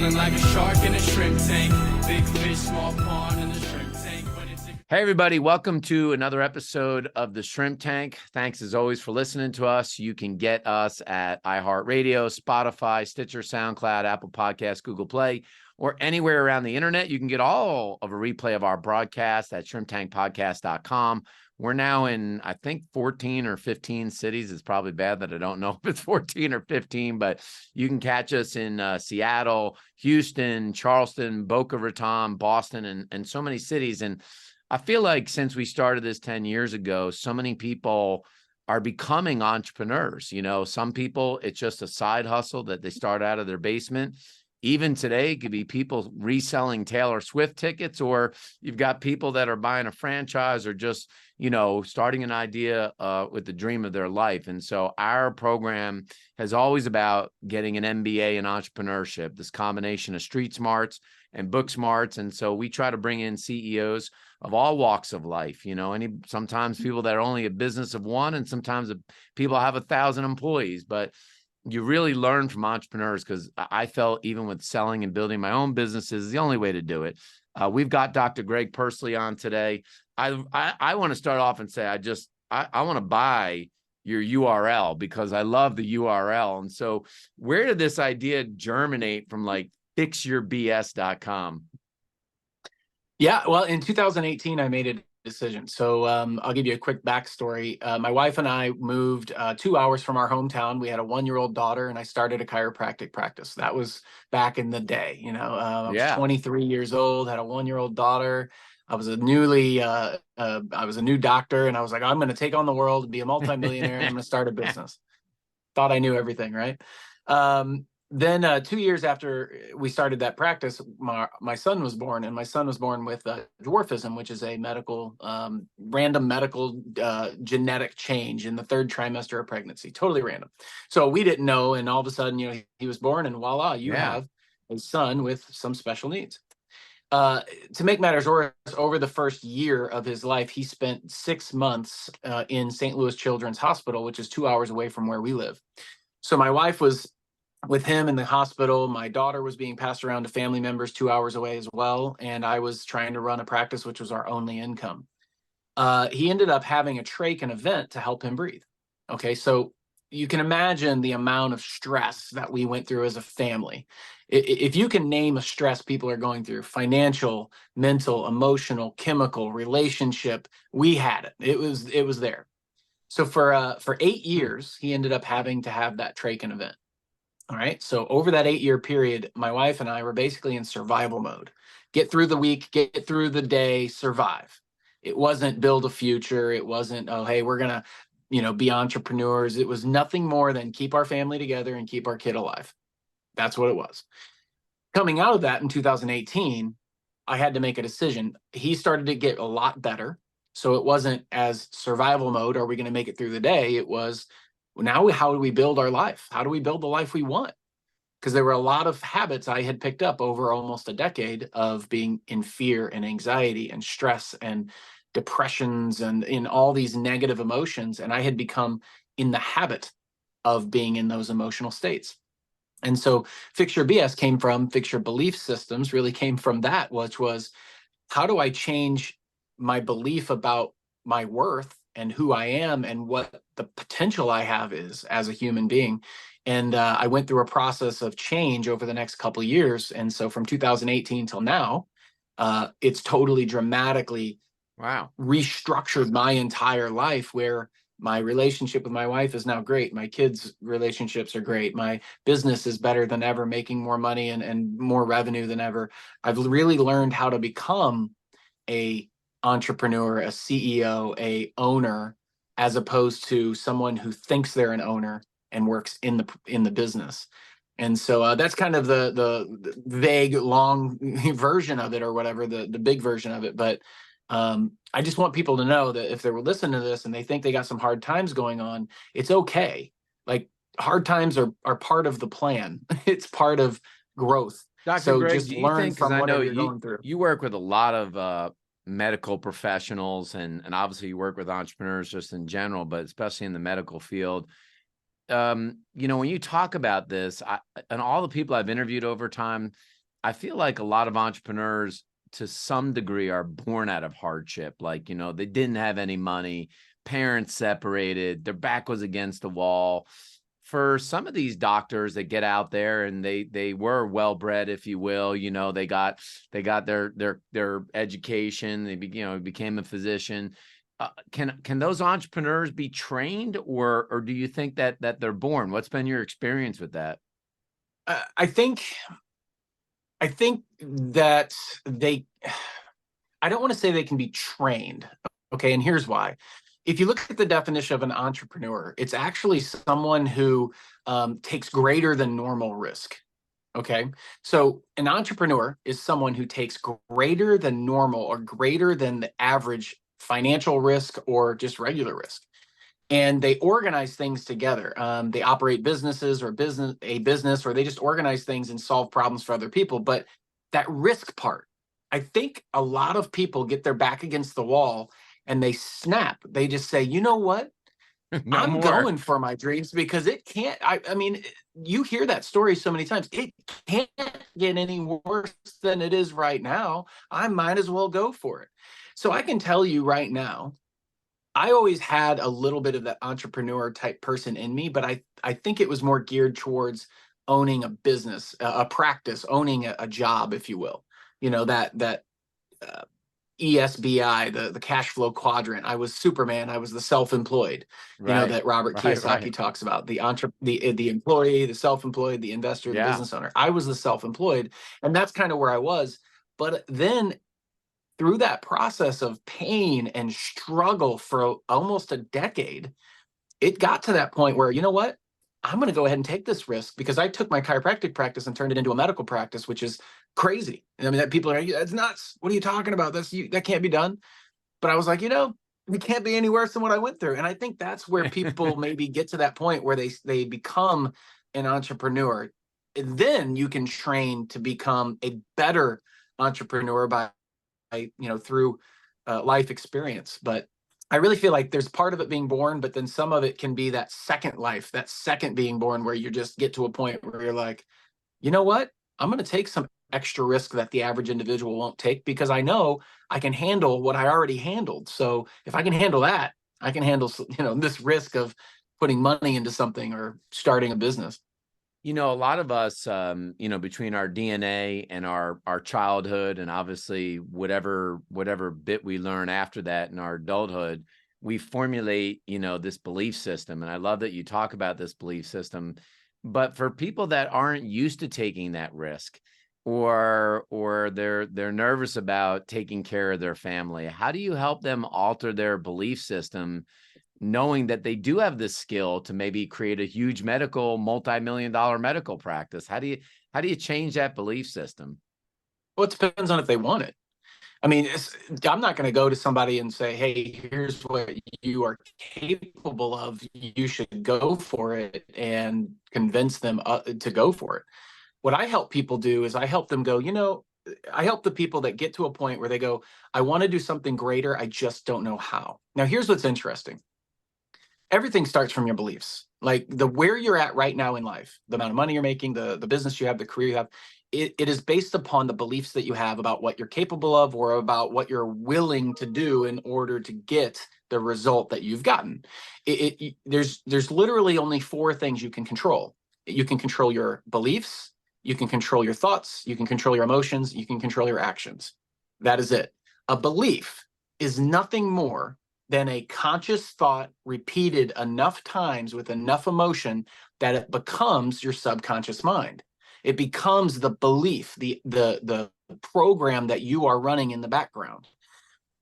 feeling like a shark in a shrimp tank. Big fish, small pond in the shrimp tank. Hey, everybody. Welcome to another episode of the Shrimp Tank. Thanks, as always, for listening to us. You can get us at iHeartRadio, Spotify, Stitcher, SoundCloud, Apple Podcasts, Google Play, or anywhere around the internet. You can get all of a replay of our broadcast at shrimptankpodcast.com. We're now in, I think, 14 or 15 cities. It's probably bad that I don't know if it's 14 or 15, but you can catch us in Seattle, Houston, Charleston, Boca Raton, Boston, and so many cities. And I feel like since we started this 10 years ago, so many people are becoming entrepreneurs. You know, some people, it's just a side hustle that they start out of their basement. Even today, it could be people reselling Taylor Swift tickets, or you've got people that are buying a franchise or just, you know, starting an idea with the dream of their life. And so our program has always about getting an MBA in entrepreneurship, this combination of street smarts and book smarts. And so we try to bring in CEOs of all walks of life, you know, sometimes people that are only a business of one, and sometimes people have 1,000 employees, but you really learn from entrepreneurs, because I felt even with selling and building my own businesses is the only way to do it. We've got Dr. Greg Pursley on today. I want to start off and say, I want to buy your URL because I love the URL. And so where did this idea germinate from, like fixyourbs.com? Yeah, well, in 2018, I made a decision. So I'll give you a quick backstory. My wife and I moved 2 hours from our hometown. We had a 1-year-old daughter, and I started a chiropractic practice. That was back in the day. You know, I was 23 years old, had a 1-year-old daughter. I was a new doctor, and I was like, I'm going to take on the world and be a multimillionaire, and I'm going to start a business. Thought I knew everything, right? Then 2 years after we started that practice, my son was born, and my son was born with dwarfism, which is a random medical genetic change in the 3rd trimester of pregnancy, totally random. So we didn't know, and all of a sudden, you know, he was born, and voila, you have a son with some special needs. To make matters worse, over the first year of his life, he spent 6 months in St. Louis Children's Hospital, which is 2 hours away from where we live. So my wife was with him in the hospital. My daughter was being passed around to family members 2 hours away as well. And I was trying to run a practice, which was our only income. He ended up having a trach and a vent to help him breathe. Okay, so you can imagine the amount of stress that we went through as a family. If you can name a stress people are going through, financial, mental, emotional, chemical, relationship, we had it. It was there. So for 8 years, he ended up having to have that trach and a vent. All right. So over that 8-year period, my wife and I were basically in survival mode. Get through the week, get through the day, survive. It wasn't build a future. It wasn't, oh, hey, we're going to, you know, be entrepreneurs. It was nothing more than keep our family together and keep our kid alive. That's what it was. Coming out of that in 2018, I had to make a decision. He started to get a lot better. So it wasn't as survival mode, are we going to make it through the day? It was, now how do we build our life? How do we build the life we want? Because there were a lot of habits I had picked up over almost a decade of being in fear and anxiety and stress and depressions and in all these negative emotions. And I had become in the habit of being in those emotional states. And so Fix Your BS came from Fix Your Belief Systems, really came from that, which was, how do I change my belief about my worth and who I am and what the potential I have is as a human being. And I went through a process of change over the next couple of years. And so from 2018 till now, it's totally dramatically restructured my entire life, where my relationship with my wife is now great. My kids' relationships are great. My business is better than ever, making more money and more revenue than ever. I've really learned how to become a entrepreneur, a CEO, a owner, as opposed to someone who thinks they're an owner and works in the business. And so that's kind of the vague, long version of it, or whatever, the big version of it. But I just want people to know that if they were listening to this and they think they got some hard times going on, it's okay. Like, hard times are part of the plan. It's part of growth. Dr. So Greg, just learn from whatever you're going through. You work with a lot of medical professionals, and obviously you work with entrepreneurs just in general, but especially in the medical field. You know, when you talk about this, and all the people I've interviewed over time, I feel like a lot of entrepreneurs to some degree are born out of hardship. Like, they didn't have any money, parents separated, their back was against the wall. For some of these doctors that get out there and they were well bred, if you will, they got their education, they became a physician. Can those entrepreneurs be trained, or do you think that they're born? What's been your experience with that? I think that I don't want to say they can be trained. Okay. And here's why. If you look at the definition of an entrepreneur, it's actually someone who takes greater than normal risk. Okay. So an entrepreneur is someone who takes greater than normal or greater than the average financial risk or just regular risk. And they organize things together. They operate businesses or a business, or they just organize things and solve problems for other people. But that risk part, I think a lot of people get their back against the wall and they snap. They just say, you know what? No I'm more. going for my dreams because it can't. I mean, you hear that story so many times. It can't get any worse than it is right now. I might as well go for it. So I can tell you right now, I always had a little bit of that entrepreneur type person in me, but I think it was more geared towards owning a business, a practice, owning a job, if you will. That uh, ESBI, the cash flow quadrant. I was Superman. I was the self-employed. Right. That Robert Kiyosaki talks about, the employee, the self-employed, the investor, the Yeah. business owner. I was the self-employed, and that's kind of where I was. But then through that process of pain and struggle for almost a decade, it got to that point where, you know what? I'm going to go ahead and take this risk, because I took my chiropractic practice and turned it into a medical practice, which is crazy. I mean, that people are, it's nuts. What are you talking about? That can't be done. But I was like, it can't be any worse than what I went through. And I think that's where people maybe get to that point where they become an entrepreneur. And then you can train to become a better entrepreneur by through life experience. But I really feel like there's part of it being born, but then some of it can be that second life, that second being born, where you just get to a point where you're like, you know what? I'm going to take some extra risk that the average individual won't take, because I know I can handle what I already handled. So if I can handle that, I can handle, this risk of putting money into something or starting a business. A lot of us, between our DNA and our childhood, and obviously whatever bit we learn after that in our adulthood, we formulate, this belief system. And I love that you talk about this belief system. But for people that aren't used to taking that risk, or they're nervous about taking care of their family, how do you help them alter their belief system, knowing that they do have this skill to maybe create a huge multi-million-dollar medical practice? How do you change that belief system? Well, it depends on if they want it. I mean, I'm not going to go to somebody and say, hey, here's what you are capable of. You should go for it, and convince them to go for it. What I help people do is I help them go, I help the people that get to a point where they go, I want to do something greater. I just don't know how. Now, here's what's interesting. Everything starts from your beliefs. Like where you're at right now in life, the amount of money you're making, the business you have, the career you have, it is based upon the beliefs that you have about what you're capable of, or about what you're willing to do in order to get the result that you've gotten. There's literally only four things you can control. You can control your beliefs, you can control your thoughts, you can control your emotions, you can control your actions. That is it. A belief is nothing more than a conscious thought repeated enough times with enough emotion that it becomes your subconscious mind. It becomes the belief, the program that you are running in the background.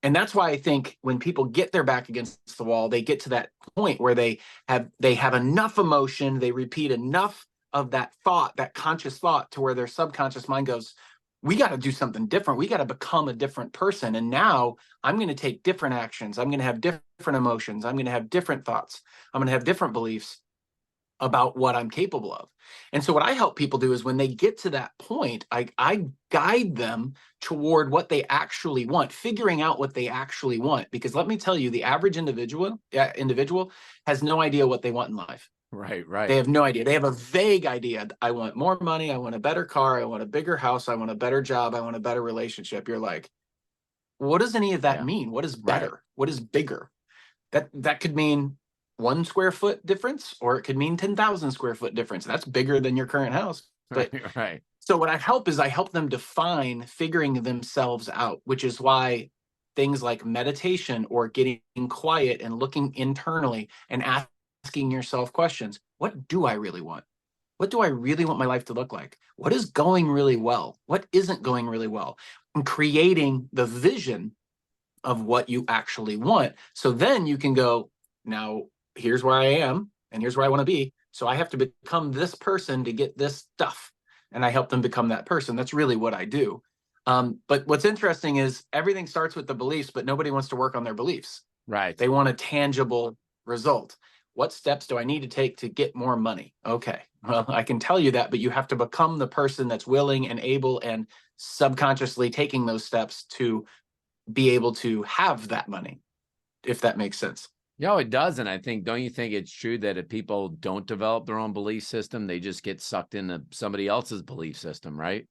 And that's why I think when people get their back against the wall, they get to that point where they have enough emotion, they repeat enough of that thought, that conscious thought, to where their subconscious mind goes, we got to do something different. We got to become a different person. And now I'm going to take different actions. I'm going to have different emotions. I'm going to have different thoughts. I'm going to have different beliefs about what I'm capable of. And so what I help people do is when they get to that point, I guide them toward what they actually want, figuring out what they actually want. Because let me tell you, the average individual has no idea what they want in life. Right. They have no idea. They have a vague idea. I want more money. I want a better car. I want a bigger house. I want a better job. I want a better relationship. You're like, what does any of that Yeah. mean? What is Right. better? What is bigger? That could mean 1 square foot difference, or it could mean 10,000 square foot difference. That's bigger than your current house. But Right. so what I help them define figuring themselves out, which is why things like meditation or getting quiet and looking internally and asking yourself questions. What do I really want? What do I really want my life to look like? What is going really well? What isn't going really well? And creating the vision of what you actually want. So then you can go, now here's where I am and here's where I want to be. So I have to become this person to get this stuff. And I help them become that person. That's really what I do. But what's interesting is everything starts with the beliefs, but nobody wants to work on their beliefs. Right. They want a tangible result. What steps do I need to take to get more money? Okay, well, I can tell you that, but you have to become the person that's willing and able and subconsciously taking those steps to be able to have that money, if that makes sense. No, it does. And I think, don't you think it's true that if people don't develop their own belief system, they just get sucked into somebody else's belief system, right?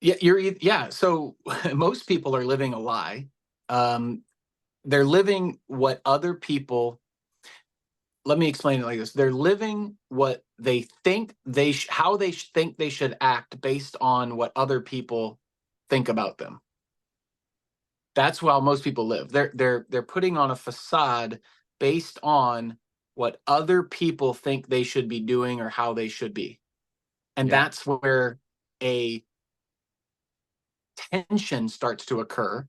Yeah. So most people are living a lie. They're living what other people. Let me explain it like this: they're living what they think how they think they should act based on what other people think about them. That's how most people live. They're putting on a facade based on what other people think they should be doing or how they should be. And Yeah. that's where a tension starts to occur,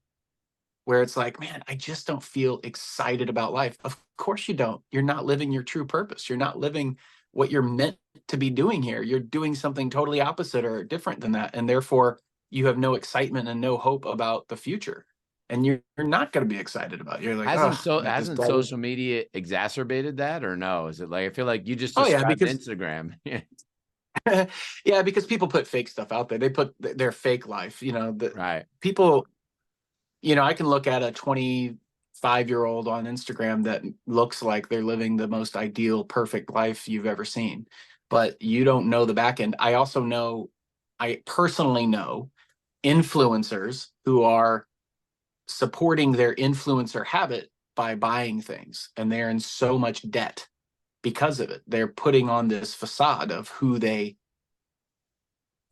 where it's like, man, I just don't feel excited about life. Of course you don't. You're not living your true purpose. You're not living what you're meant to be doing here. You're doing something totally opposite or different than that. And therefore, you have no excitement and no hope about the future. And you're not going to be excited about it. You're like, oh, Hasn't social media exacerbated that, or no? Is it like, I feel like you just oh yeah, described because Instagram. yeah, because people put fake stuff out there. They put their fake life. The Right. people. I can look at a 25-year-old on Instagram that looks like they're living the most ideal, perfect life you've ever seen, but you don't know the back end. I personally know influencers who are supporting their influencer habit by buying things, and they're in so much debt because of it. They're putting on this facade of who they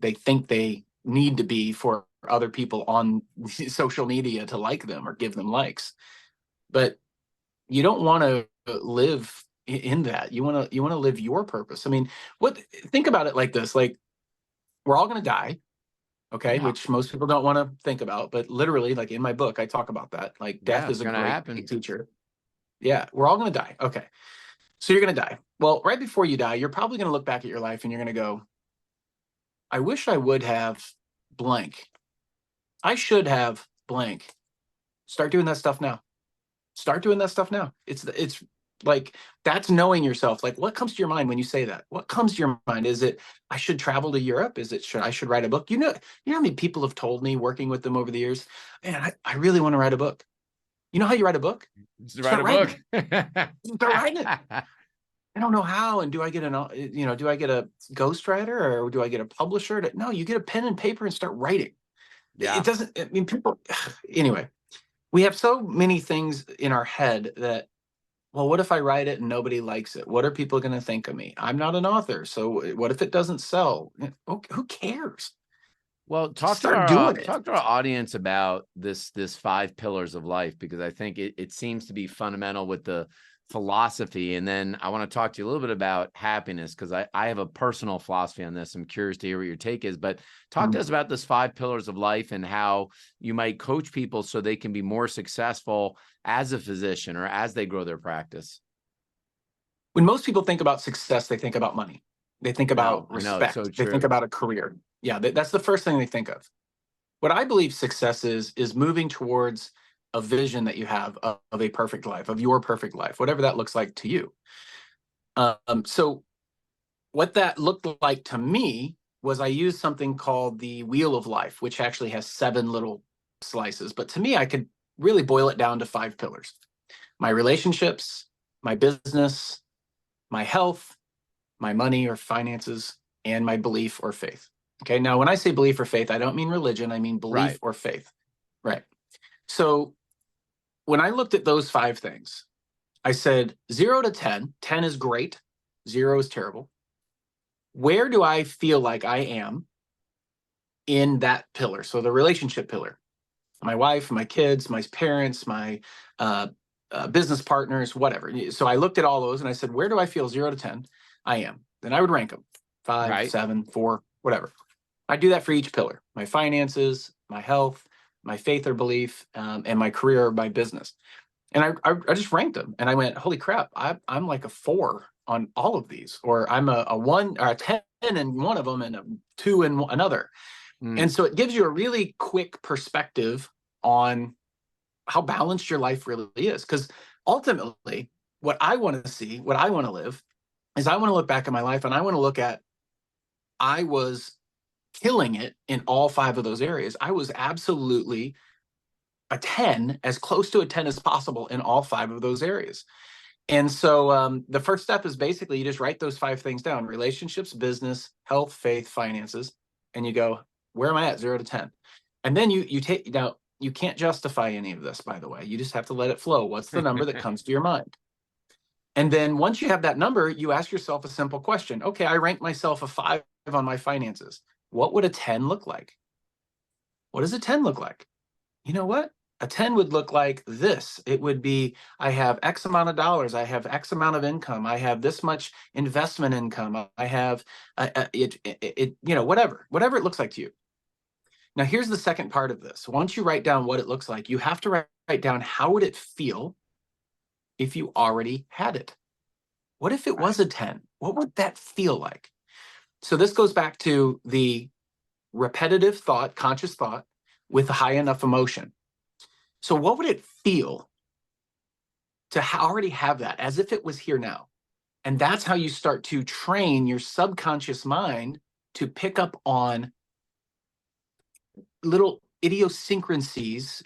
think they need to be for other people on social media to like them or give them likes. But you don't want to live in that. You want to live your purpose. I mean, think about it like this: like, we're all going to die, okay? Yeah. Which most people don't want to think about, but literally, like in my book, I talk about that. Like, Yeah, death it's is a gonna great happen. teacher. Yeah, we're all going to die. Okay. So you're going to die. Well, right before you die, you're probably going to look back at your life and you're going to go, I wish I would have blank. I should have blank. Start doing that stuff now. Start doing that stuff now. It's like, that's knowing yourself. Like, what comes to your mind when you say that? What comes to your mind? Is it, I should travel to Europe? Is it, I should write a book? You know how many people have told me, working with them over the years, man, I really want to write a book. You know how you write a book? Just write Start a writing book. it. Start writing it. I don't know how. And do I get do I get a ghostwriter, or do I get a publisher? No, you get a pen and paper and start writing. Yeah. It doesn't, I mean, people, anyway, we have so many things in our head that, well, what if I write it and nobody likes it? What are people going to think of me? I'm not an author. So what if it doesn't sell? Who cares? Well, Start doing it. talk to our audience about this 5 pillars of life, because I think it seems to be fundamental with the philosophy. And then I want to talk to you a little bit about happiness, because I have a personal philosophy on this. I'm curious to hear what your take is, but talk to us about this 5 pillars of life and how you might coach people so they can be more successful as a physician or as they grow their practice. When most people think about success, they think about money. They think about I know, it's respect. so They think true. about a career. Yeah, that's the first thing they think of. What I believe success is moving towards a vision that you have of a perfect life, of your perfect life, whatever that looks like to you. So what that looked like to me was, I used something called the wheel of life, which actually has 7 little slices. But to me, I could really boil it down to 5 pillars: my relationships, my business, my health, my money or finances, and my belief or faith. Okay. Now, when I say belief or faith, I don't mean religion. I mean belief Right. or faith. Right. So when I looked at those 5 things, I said 0 to 10. 10 is great. 0 is terrible. Where do I feel like I am in that pillar? So the relationship pillar, my wife, my kids, my parents, my business partners, whatever. So I looked at all those and I said, where do I feel 0 to 10? I am. Then I would rank them 5, Right. 7, 4, whatever. I do that for each pillar: my finances, my health, my faith or belief, and my career or my business. And I just ranked them and I went, holy crap, I'm like a 4 on all of these, or I'm a 1 or a 10 in one of them and a 2 in another. And so it gives you a really quick perspective on how balanced your life really is. Because ultimately, what I want to see, what I want to live, is I want to look back at my life and I want to look at, I was killing it in all 5 of those areas. I was absolutely a 10, as close to a 10 as possible in all 5 of those areas. And so the first step is basically you just write those 5 things down: relationships, business, health, faith, finances. And you go, where am I at 0 to 10? And then you take, now you can't justify any of this, by the way. You just have to let it flow. What's the number that comes to your mind? And then once you have that number, you ask yourself a simple question. Okay, I rank myself a 5 on my finances. What would a 10 look like? What does a 10 look like? You know what? A 10 would look like this. It would be, I have X amount of dollars. I have X amount of income. I have this much investment income. I have whatever it looks like to you. Now, here's the second part of this. Once you write down what it looks like, you have to write down, how would it feel if you already had it? What if it was a 10? What would that feel like? So this goes back to the repetitive thought, conscious thought with high enough emotion. So what would it feel to already have that, as if it was here now? And that's how you start to train your subconscious mind to pick up on little idiosyncrasies,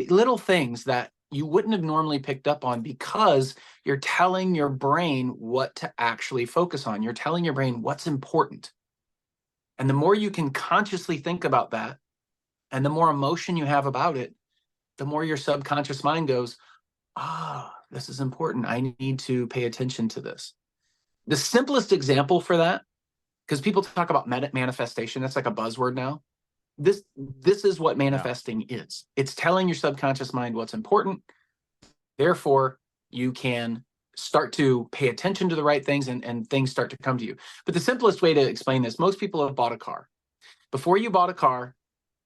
little things that you wouldn't have normally picked up on, because you're telling your brain what to actually focus on. You're telling your brain what's important. And the more you can consciously think about that, and the more emotion you have about it, the more your subconscious mind goes, this is important. I need to pay attention to this. The simplest example for that, because people talk about manifestation, that's like a buzzword now. This is what manifesting is. It's telling your subconscious mind what's important. Therefore, you can start to pay attention to the right things, and things start to come to you. But the simplest way to explain this, most people have bought a car. Before you bought a car,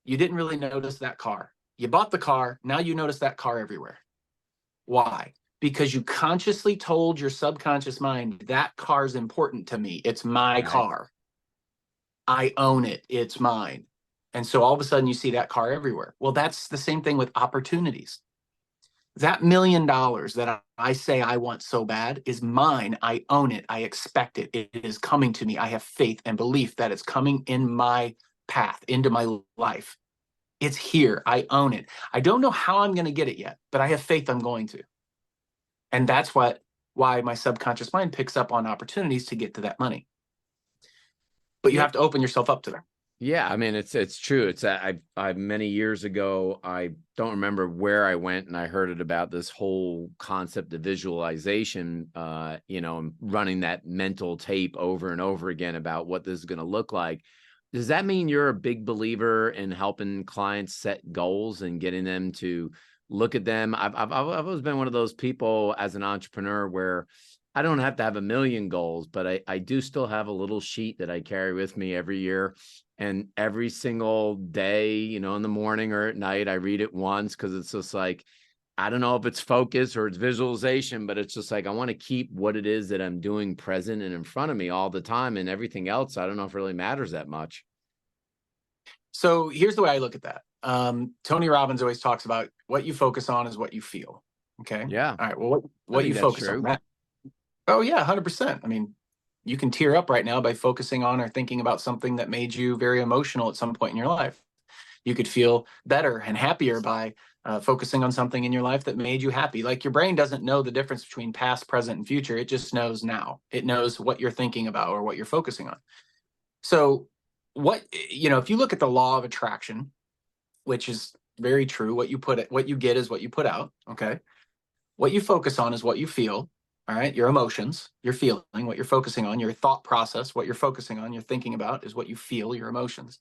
you didn't really notice that car. You bought the car, now you notice that car everywhere. Why? Because you consciously told your subconscious mind, that car's important to me. It's my car. I own it. It's mine. And so all of a sudden you see that car everywhere. Well, that's the same thing with opportunities. That $1 million that I say I want so bad is mine. I own it. I expect it. It is coming to me. I have faith and belief that it's coming in my path, into my life. It's here. I own it. I don't know how I'm going to get it yet, but I have faith I'm going to. And that's why my subconscious mind picks up on opportunities to get to that money. But you have to open yourself up to that. Yeah, I mean, it's true. It's I many years ago, I don't remember where I went, and I heard it about this whole concept of visualization, running that mental tape over and over again about what this is going to look like. Does that mean you're a big believer in helping clients set goals and getting them to look at them? I've always been one of those people as an entrepreneur where I don't have to have 1 million goals, but I do still have a little sheet that I carry with me every year. And every single day, in the morning or at night, I read it once, because it's just like, I don't know if it's focus or it's visualization, but it's just like, I want to keep what it is that I'm doing present and in front of me all the time, and everything else, I don't know if it really matters that much. So here's the way I look at that. Tony Robbins always talks about, what you focus on is what you feel. Okay. Yeah. All right. Well, what you focus on? That? Oh yeah, 100%. I mean, you can tear up right now by focusing on or thinking about something that made you very emotional at some point in your life. You could feel better and happier by focusing on something in your life that made you happy. Like, your brain doesn't know the difference between past, present, and future. It just knows now. It knows what you're thinking about or what you're focusing on. So if you look at the law of attraction, which is very true, what you get is what you put out. Okay. What you focus on is what you feel. All right. Your emotions, your feeling, what you're focusing on, your thought process, what you're focusing on, you're thinking about is what you feel, your emotions.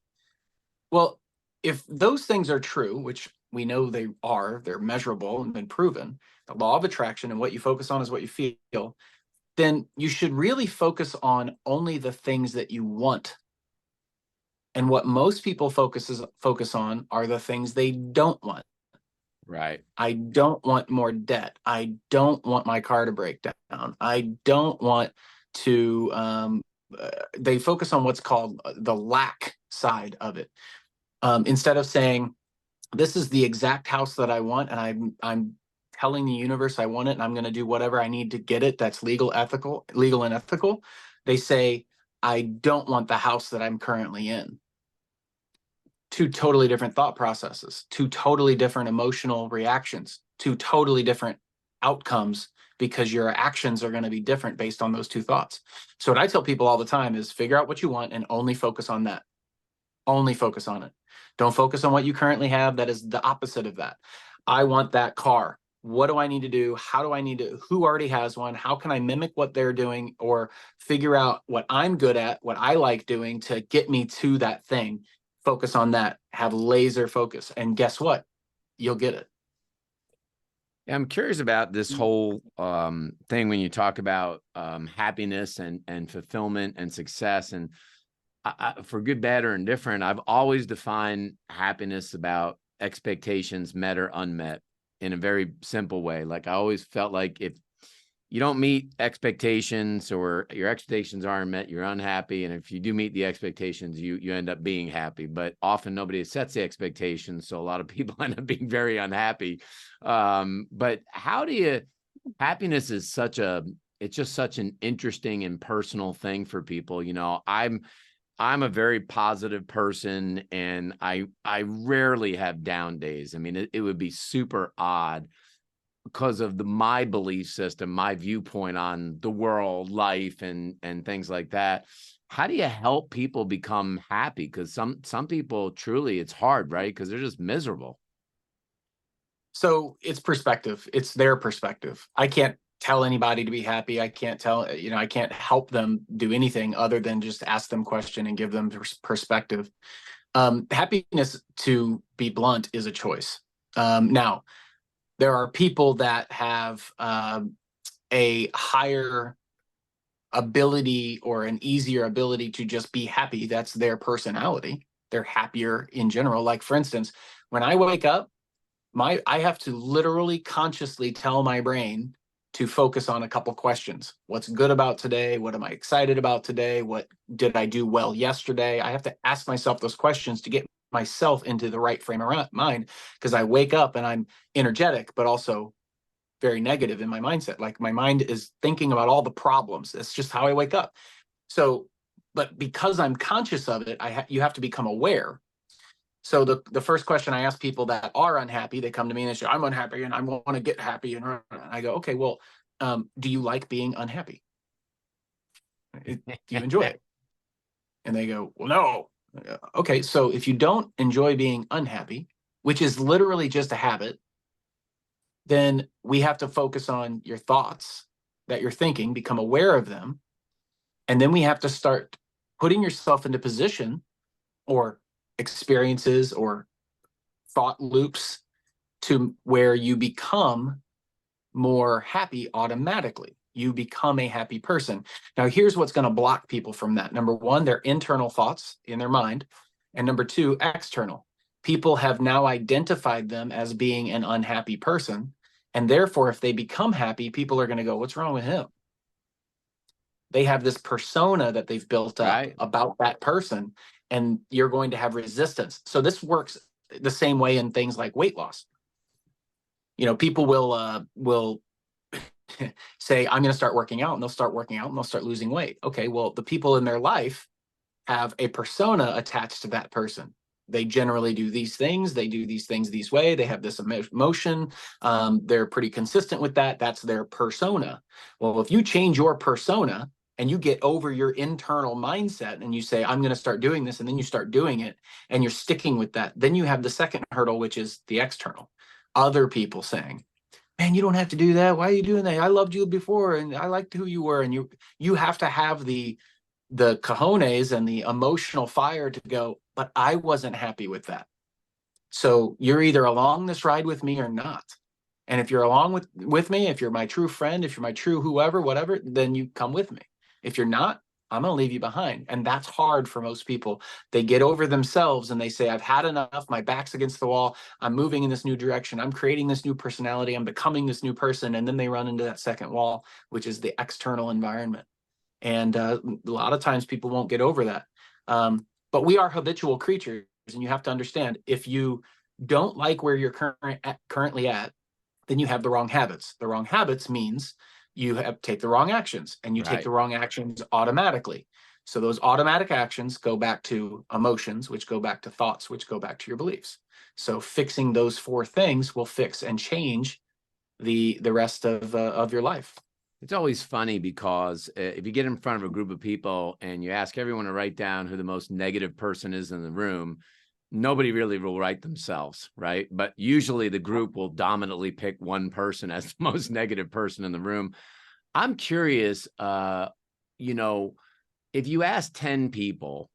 Well, if those things are true, which we know they are, they're measurable and been proven, the law of attraction and what you focus on is what you feel, then you should really focus on only the things that you want. And what most people focus on are the things they don't want. Right. I don't want more debt. I don't want my car to break down. I don't want to, they focus on what's called the lack side of it. Instead of saying, this is the exact house that I want, and I'm telling the universe I want it, and I'm going to do whatever I need to get it that's legal and ethical. They say, I don't want the house that I'm currently in. Two totally different thought processes, two totally different emotional reactions, two totally different outcomes, because your actions are going to be different based on those two thoughts. So what I tell people all the time is figure out what you want and only focus on that. Only focus on it. Don't focus on what you currently have. That is the opposite of that. I want that car. What do I need to do? How do I need to, who already has one? How can I mimic what they're doing, or figure out what I'm good at, what I like doing to get me to that thing? Focus on that, have laser focus. And guess what? You'll get it. I'm curious about this whole thing when you talk about happiness and fulfillment and success. And for good, bad, or indifferent, I've always defined happiness about expectations met or unmet in a very simple way. Like, I always felt like if you don't meet expectations, or your expectations aren't met, you're unhappy. And if you do meet the expectations, you end up being happy. But often nobody sets the expectations, so a lot of people end up being very unhappy. But happiness is it's just such an interesting and personal thing for people. I'm a very positive person, and I rarely have down days. I mean, it would be super odd because of my belief system, my viewpoint on the world, life, and things like that. How do you help people become happy? Because some people, truly, it's hard, right? Because they're just miserable. So it's perspective. It's their perspective. I can't tell anybody to be happy. I can't I can't help them do anything other than just ask them question and give them perspective. Happiness, to be blunt, is a choice. Now, there are people that have a higher ability or an easier ability to just be happy. That's their personality. They're happier in general. Like, for instance, when I wake up, I have to literally consciously tell my brain to focus on a couple questions. What's good about today? What am I excited about today? What did I do well yesterday? I have to ask myself those questions to get myself into the right frame of mind, because I wake up and I'm energetic, but also very negative in my mindset. Like, my mind is thinking about all the problems. That's just how I wake up. So, but because I'm conscious of it, you have to become aware. So the first question I ask people that are unhappy, they come to me and they say, I'm unhappy and I want to get happy. And I go, okay, well, do you like being unhappy? Do you enjoy it? And they go, well, no. Okay, so if you don't enjoy being unhappy, which is literally just a habit, then we have to focus on your thoughts that you're thinking, become aware of them. And then we have to start putting yourself into position, or experiences or thought loops, to where you become more happy automatically. You become a happy person. Now, here's what's going to block people from that. Number one, their internal thoughts in their mind. And number two, external. People have now identified them as being an unhappy person. And therefore, if they become happy, people are going to go, what's wrong with him? They have this persona that they've built up Right. about that person, and you're going to have resistance. So this works the same way in things like weight loss. People will say, I'm going to start working out, and they'll start working out and they'll start losing weight. Okay, well, the people in their life have a persona attached to that person. They generally do these things. They do these things this way. They have this emotion. They're pretty consistent with that. That's their persona. Well, if you change your persona and you get over your internal mindset and you say, I'm going to start doing this, and then you start doing it and you're sticking with that, then you have the second hurdle, which is the external. Other people saying, man, you don't have to do that. Why are you doing that? I loved you before and I liked who you were. And you have to have the cojones and the emotional fire to go, but I wasn't happy with that. So you're either along this ride with me or not. And if you're along with me, if you're my true friend, if you're my true whoever, whatever, then you come with me. If you're not, I'm going to leave you behind. And that's hard for most people. They get over themselves and they say, I've had enough. My back's against the wall. I'm moving in this new direction. I'm creating this new personality. I'm becoming this new person. And then they run into that second wall, which is the external environment. And a lot of times people won't get over that. But we are habitual creatures. And you have to understand, if you don't like where you're currently at, then you have the wrong habits. The wrong habits means you take the wrong actions, and you take the wrong actions automatically. So those automatic actions go back to emotions, which go back to thoughts, which go back to your beliefs. So fixing those 4 things will fix and change the rest of your life. It's always funny because if you get in front of a group of people and you ask everyone to write down who the most negative person is in the room, nobody really will write themselves, right? But usually the group will dominantly pick one person as the most negative person in the room. I'm curious, if you ask 10 people,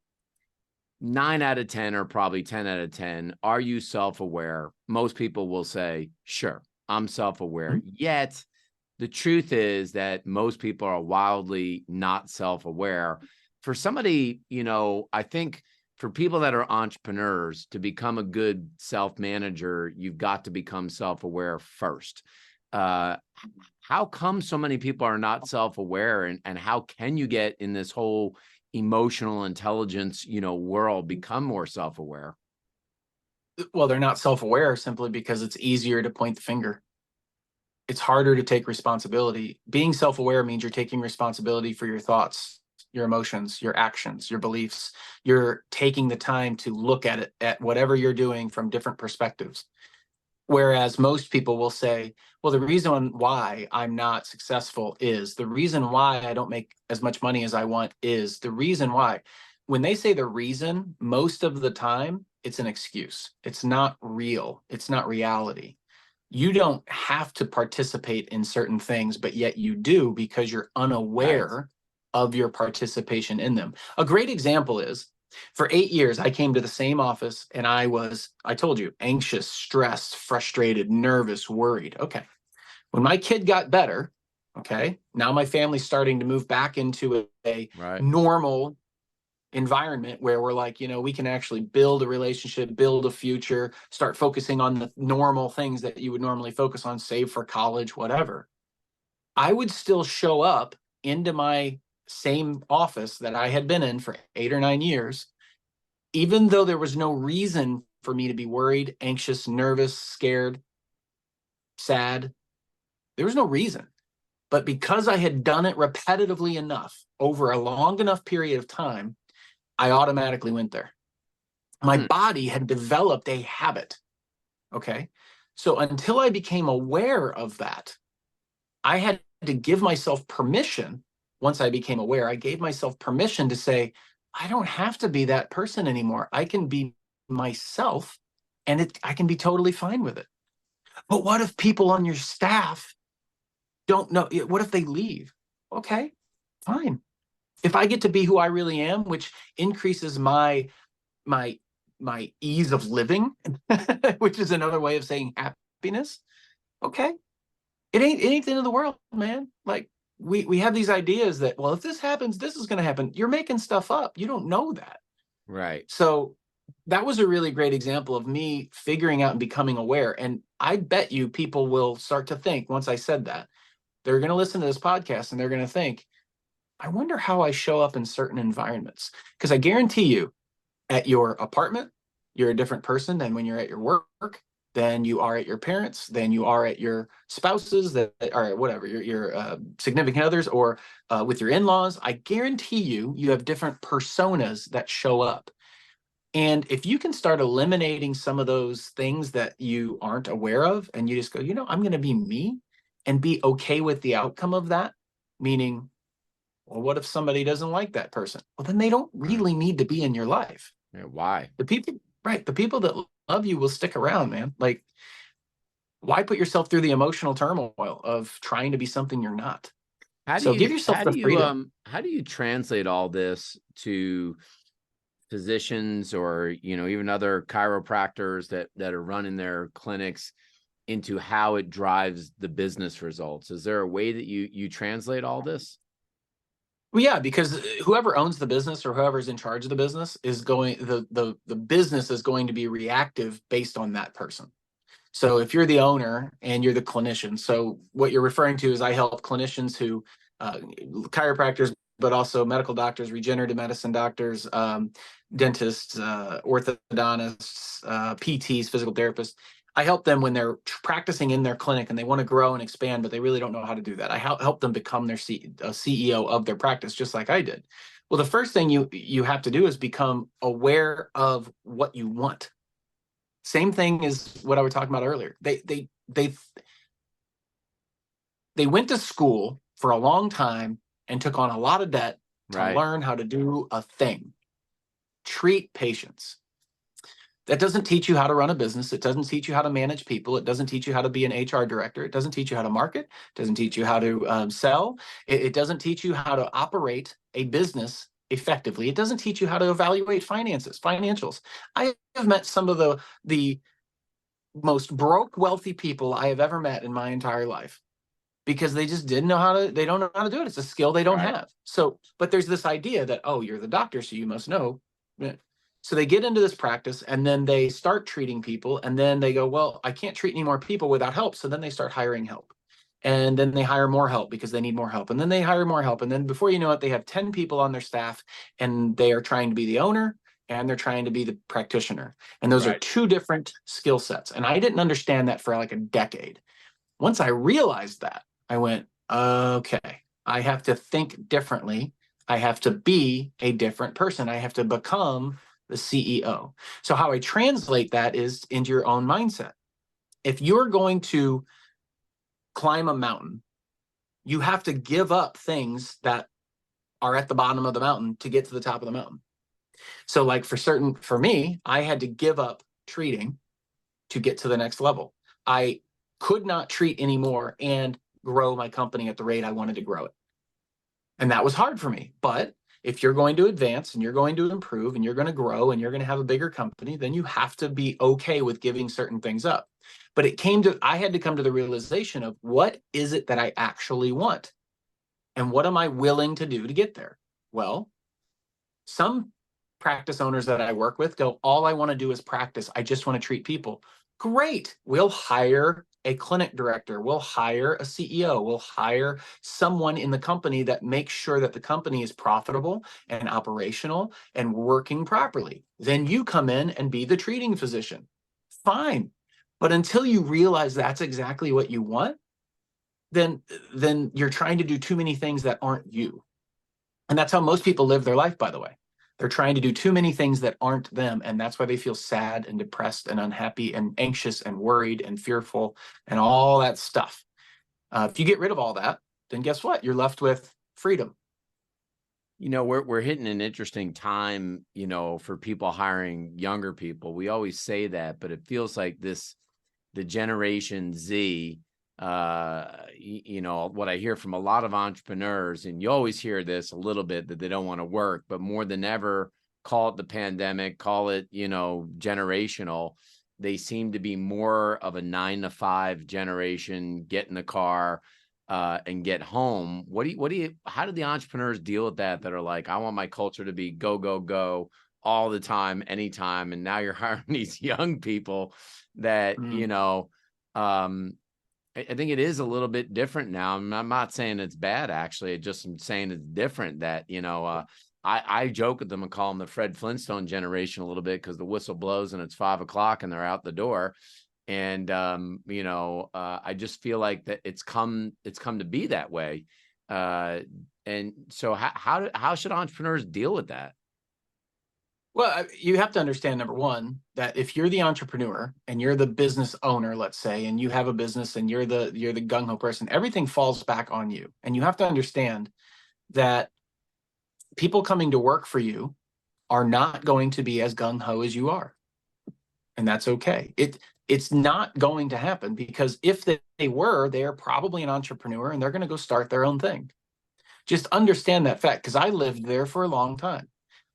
9 out of 10 or probably 10 out of 10, are you self-aware? Most people will say, sure, I'm self-aware. Yet the truth is that most people are wildly not self-aware. For somebody, I think for people that are entrepreneurs, to become a good self-manager, you've got to become self-aware first. How come so many people are not self-aware, and how can you get in this whole emotional intelligence, world, become more self-aware? Well, they're not self-aware simply because it's easier to point the finger. It's harder to take responsibility. Being self-aware means you're taking responsibility for your thoughts, your emotions, your actions, your beliefs. You're taking the time to look at it, at whatever you're doing from different perspectives. Whereas most people will say, well, the reason why I'm not successful is, the reason why I don't make as much money as I want is, the reason why. When they say the reason, most of the time, it's an excuse. It's not real. It's not reality. You don't have to participate in certain things, but yet you do because you're unaware of your participation in them. A great example is, for 8 years, I came to the same office and I told you, anxious, stressed, frustrated, nervous, worried. Okay. When my kid got better, okay, now my family's starting to move back into a normal environment where we're like, we can actually build a relationship, build a future, start focusing on the normal things that you would normally focus on, save for college, whatever. I would still show up into my same office that I had been in for 8 or 9 years, even though there was no reason for me to be worried, anxious, nervous, scared, sad. There was no reason. But because I had done it repetitively enough over a long enough period of time, I automatically went there. My body had developed a habit. Okay. So until I became aware of that, I had to give myself permission. Once I became aware, I gave myself permission to say, I don't have to be that person anymore. I can be myself, and I can be totally fine with it. But what if people on your staff don't know? What if they leave? Okay, fine. If I get to be who I really am, which increases my ease of living, which is another way of saying happiness, okay. It ain't the end of the world, man. Like, we have these ideas that, well, if this happens, this is going to happen. You're making stuff up. You don't know that. Right. So that was a really great example of me figuring out and becoming aware. And I bet you people will start to think, once I said that, they're going to listen to this podcast and they're going to think, I wonder how I show up in certain environments. Because I guarantee you, at your apartment, you're a different person than when you're at your work, than you are at your parents, than you are at your spouses, that are whatever, your significant others, or with your in-laws. I guarantee you have different personas that show up. And if you can start eliminating some of those things that you aren't aware of, and you just go, I'm going to be me and be okay with the outcome of that, meaning, well, what if somebody doesn't like that person? Well, then they don't really need to be in your life. Yeah, why? The people that love you will stick around, man. Like, why put yourself through the emotional turmoil of trying to be something you're not? So give yourself the freedom. How do you translate all this to physicians or, even other chiropractors that are running their clinics into how it drives the business results? Is there a way that you translate all this? Well, yeah, because whoever owns the business or whoever's in charge of the business is going, the business is going to be reactive based on that person. So if you're the owner and you're the clinician, so what you're referring to is I help clinicians who, chiropractors, but also medical doctors, regenerative medicine doctors, dentists, orthodontists, PTs, physical therapists. I help them when they're practicing in their clinic and they want to grow and expand, but they really don't know how to do that. I help them become their CEO of their practice, just like I did. Well, the first thing you have to do is become aware of what you want. Same thing as what I was talking about earlier. They went to school for a long time and took on a lot of debt to learn how to do a thing. Treat patients. That doesn't teach you how to run a business. It doesn't teach you how to manage people. It doesn't teach you how to be an HR director. It doesn't teach you how to market. It doesn't teach you how to sell. It doesn't teach you how to operate a business effectively. It doesn't teach you how to evaluate financials. I have met some of the most broke wealthy people I have ever met in my entire life, because they just didn't know they don't know how to do it. It's a skill they don't have. So, but there's this idea that, oh, you're the doctor, so you must know. So they get into this practice and then they start treating people, and then they go, well, I can't treat any more people without help. So then they start hiring help, and then they hire more help because they need more help. And then they hire more help. And then before you know it, they have 10 people on their staff, and they are trying to be the owner and they're trying to be the practitioner. And those are two different skill sets. And I didn't understand that for like a decade. Once I realized that, I went, okay, I have to think differently. I have to be a different person. I have to become the CEO. So how I translate that is into your own mindset. If you're going to climb a mountain, you have to give up things that are at the bottom of the mountain to get to the top of the mountain. So like for me, I had to give up treating to get to the next level. I could not treat anymore and grow my company at the rate I wanted to grow it. And that was hard for me. But if you're going to advance and you're going to improve and you're going to grow and you're going to have a bigger company, then you have to be okay with giving certain things up. But I had to come to the realization of, what is it that I actually want? And what am I willing to do to get there? Well, some practice owners that I work with go, all I want to do is practice. I just want to treat people. Great. We'll hire a clinic director. We'll hire a CEO. We'll hire someone in the company that makes sure that the company is profitable and operational and working properly. Then you come in and be the treating physician. Fine. But until you realize that's exactly what you want, then you're trying to do too many things that aren't you. And that's how most people live their life, by the way. They're trying to do too many things that aren't them. And that's why they feel sad and depressed and unhappy and anxious and worried and fearful and all that stuff. If you get rid of all that, then guess what? You're left with freedom. We're hitting an interesting time, for people hiring younger people. We always say that, but it feels like the Generation Z, what I hear from a lot of entrepreneurs, and you always hear this a little bit, that they don't want to work, but more than ever, call it the pandemic, call it, generational. They seem to be more of a 9-to-5 generation, get in the car, and get home. How do the entrepreneurs deal with that are like, I want my culture to be go, go, go all the time, anytime. And now you're hiring these young people that, I think it is a little bit different now. I'm not saying it's bad, actually. I'm saying it's different, that, I joke with them and call them the Fred Flintstone generation a little bit, because the whistle blows and it's 5 o'clock and they're out the door. And, I just feel like that it's come to be that way. And so how should entrepreneurs deal with that? Well, you have to understand, number one, that if you're the entrepreneur and you're the business owner, let's say, and you have a business and you're the gung-ho person, everything falls back on you. And you have to understand that people coming to work for you are not going to be as gung-ho as you are. And that's okay. It's not going to happen, because if they were, they're probably an entrepreneur and they're going to go start their own thing. Just understand that fact, because I lived there for a long time.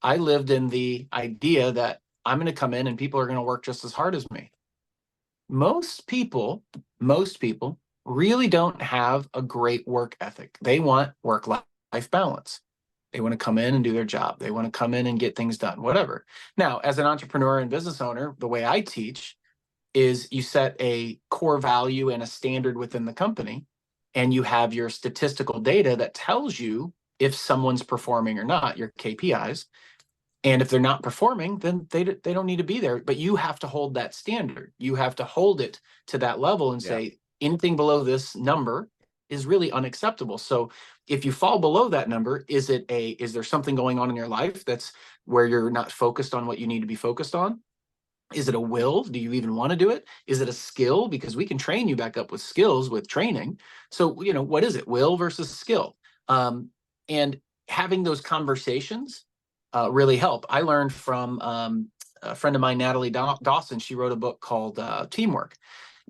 I lived in the idea that I'm going to come in and people are going to work just as hard as me. Most people really don't have a great work ethic. They want work-life balance. They want to come in and do their job. They want to come in and get things done, whatever. Now, as an entrepreneur and business owner, the way I teach is you set a core value and a standard within the company, and you have your statistical data that tells you if someone's performing or not, your KPIs. And if they're not performing, then they don't need to be there. But you have to hold that standard. You have to hold it to that level and say anything below this number is really unacceptable. So if you fall below that number, is there something going on in your life that's where you're not focused on what you need to be focused on? Is it a will? Do you even want to do it? Is it a skill? Because we can train you back up with skills with training. So, what is it? Will versus skill. And having those conversations really help. I learned from a friend of mine, Natalie Dawson. She wrote a book called Teamwork.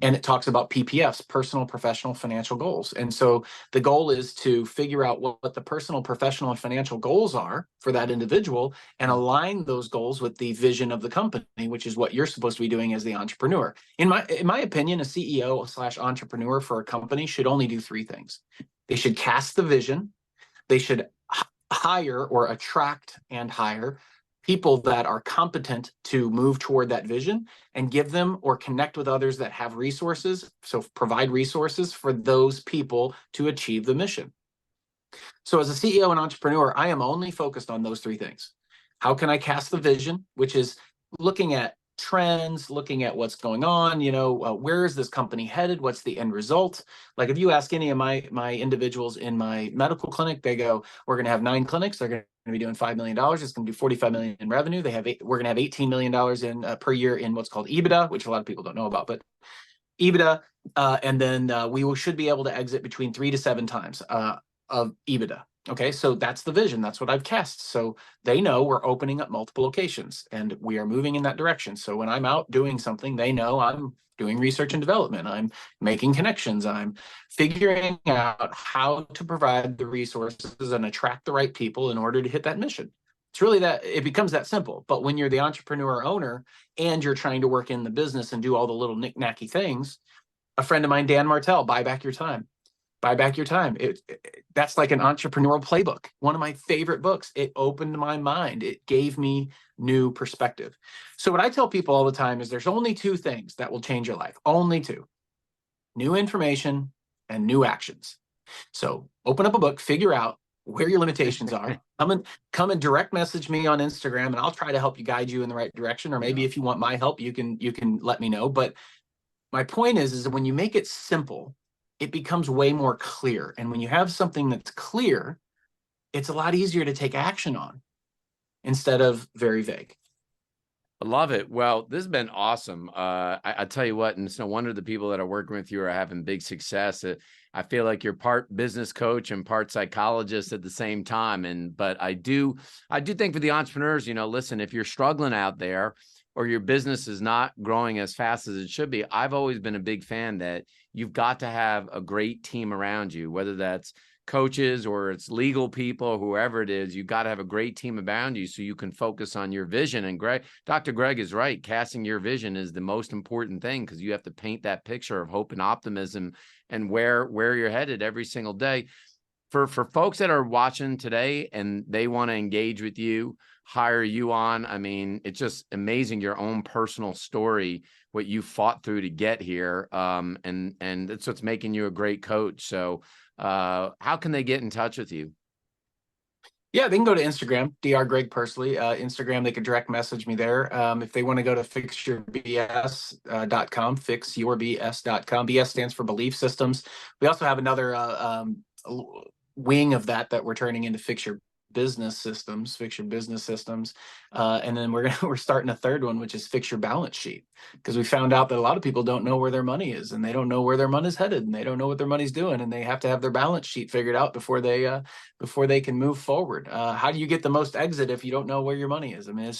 And it talks about PPFs, personal, professional, financial goals. And so the goal is to figure out what the personal, professional, and financial goals are for that individual and align those goals with the vision of the company, which is what you're supposed to be doing as the entrepreneur. In my opinion, a CEO/entrepreneur for a company should only do three things. They should cast the vision. They should hire or attract and hire people that are competent to move toward that vision, and give them or connect with others that have resources. So provide resources for those people to achieve the mission. So as a CEO and entrepreneur, I am only focused on those three things. How can I cast the vision, which is looking at trends, looking at what's going on, where is this company headed? What's the end result? Like if you ask any of my individuals in my medical clinic, they go, we're going to have 9 clinics. They're going to be doing $5 million. It's going to do $45 million in revenue. We're going to have $18 million in per year in what's called EBITDA, which a lot of people don't know about, but EBITDA. And then we should be able to exit between 3 to 7 times of EBITDA. Okay, so that's the vision. That's what I've cast. So they know we're opening up multiple locations and we are moving in that direction. So when I'm out doing something, they know I'm doing research and development. I'm making connections. I'm figuring out how to provide the resources and attract the right people in order to hit that mission. It's really that it becomes that simple. But when you're the entrepreneur owner and you're trying to work in the business and do all the little knick-knacky things, a friend of mine, Dan Martell, Buy Back Your Time. Buy Back Your Time. That's like an entrepreneurial playbook. One of my favorite books. It opened my mind. It gave me new perspective. So what I tell people all the time is there's only 2 things that will change your life. Only 2. New information and new actions. So open up a book, figure out where your limitations are. Come and direct message me on Instagram, and I'll try to help you guide you in the right direction. Or maybe if you want my help, you can let me know. But my point is that when you make it simple, it becomes way more clear. And when you have something that's clear, it's a lot easier to take action on instead of very vague. I love it. Well, this has been awesome. I tell you what, and it's no wonder the people that are working with you are having big success. I feel like you're part business coach and part psychologist at the same time. But I do think for the entrepreneurs, listen, if you're struggling out there or your business is not growing as fast as it should be, I've always been a big fan that you've got to have a great team around you, whether that's coaches or it's legal people, whoever it is. You've got to have a great team around you so you can focus on your vision. And Dr. Greg is right. Casting your vision is the most important thing, because you have to paint that picture of hope and optimism and where you're headed every single day. For folks that are watching today and they want to engage with you, hire you on, I mean, it's just amazing, your own personal story, what you fought through to get here. And that's what's making you a great coach. So how can they get in touch with you? Yeah, they can go to Instagram, Dr. Greg Pursley. Instagram, they could direct message me there. If they want to go to fixyourbs.com, fixyourbs.com. BS stands for belief systems. We also have another wing of that we're turning into Fix Your business systems, fix your business systems. And then we're starting a third one, which is fix your balance sheet, because we found out that a lot of people don't know where their money is, and they don't know where their money's headed, and they don't know what their money's doing, and they have to have their balance sheet figured out before they can move forward. How do you get the most exit if you don't know where your money is? I mean,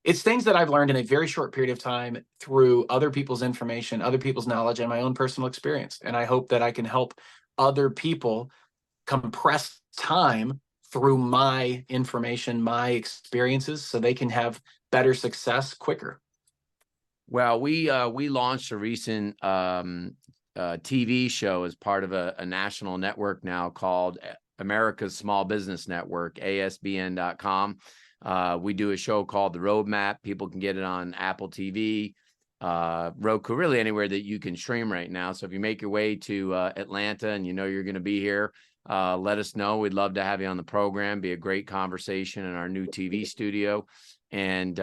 it's things that I've learned in a very short period of time through other people's information, other people's knowledge, and my own personal experience. And I hope that I can help other people compress time through my information, my experiences, so they can have better success quicker. Well, we launched a recent TV show as part of a national network now called America's Small Business Network, ASBN.com. We do a show called The Roadmap. People can get it on Apple TV, Roku, really anywhere that you can stream right now. So if you make your way to Atlanta and you know you're going to be here, let us know. We'd love to have you on the program. Be a great conversation in our new TV studio. And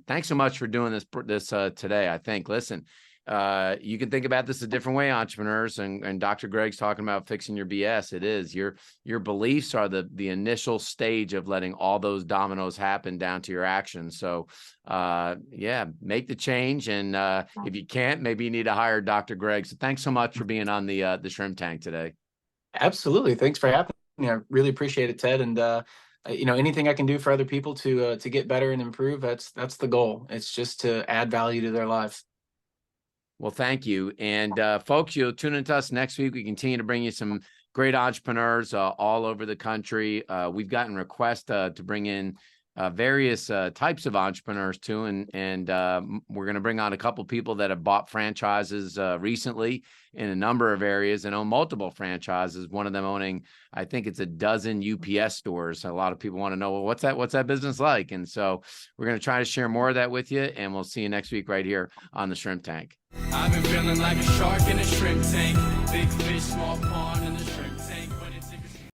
thanks so much for doing this today. I think, listen, you can think about this a different way, entrepreneurs, and Dr. Greg's talking about fixing your BS. It is your beliefs are the initial stage of letting all those dominoes happen down to your actions. So yeah, make the change. And if you can't, maybe you need to hire Dr. Greg. So thanks so much for being on the Shrimp Tank today. Absolutely. Thanks for having me. I really appreciate it, Ted. And anything I can do for other people to get better and improve, that's the goal. It's just to add value to their lives. Well, thank you. And folks, you'll tune into us next week. We continue to bring you some great entrepreneurs all over the country. We've gotten requests to bring in various types of entrepreneurs too. And we're going to bring on a couple people that have bought franchises recently in a number of areas and own multiple franchises. One of them owning, I think it's a dozen UPS stores. A lot of people want to know, well, what's that business like? And so we're going to try to share more of that with you. And we'll see you next week right here on the Shrimp Tank. I've been feeling like a shark in a shrimp tank. Big fish, small pond in the shrimp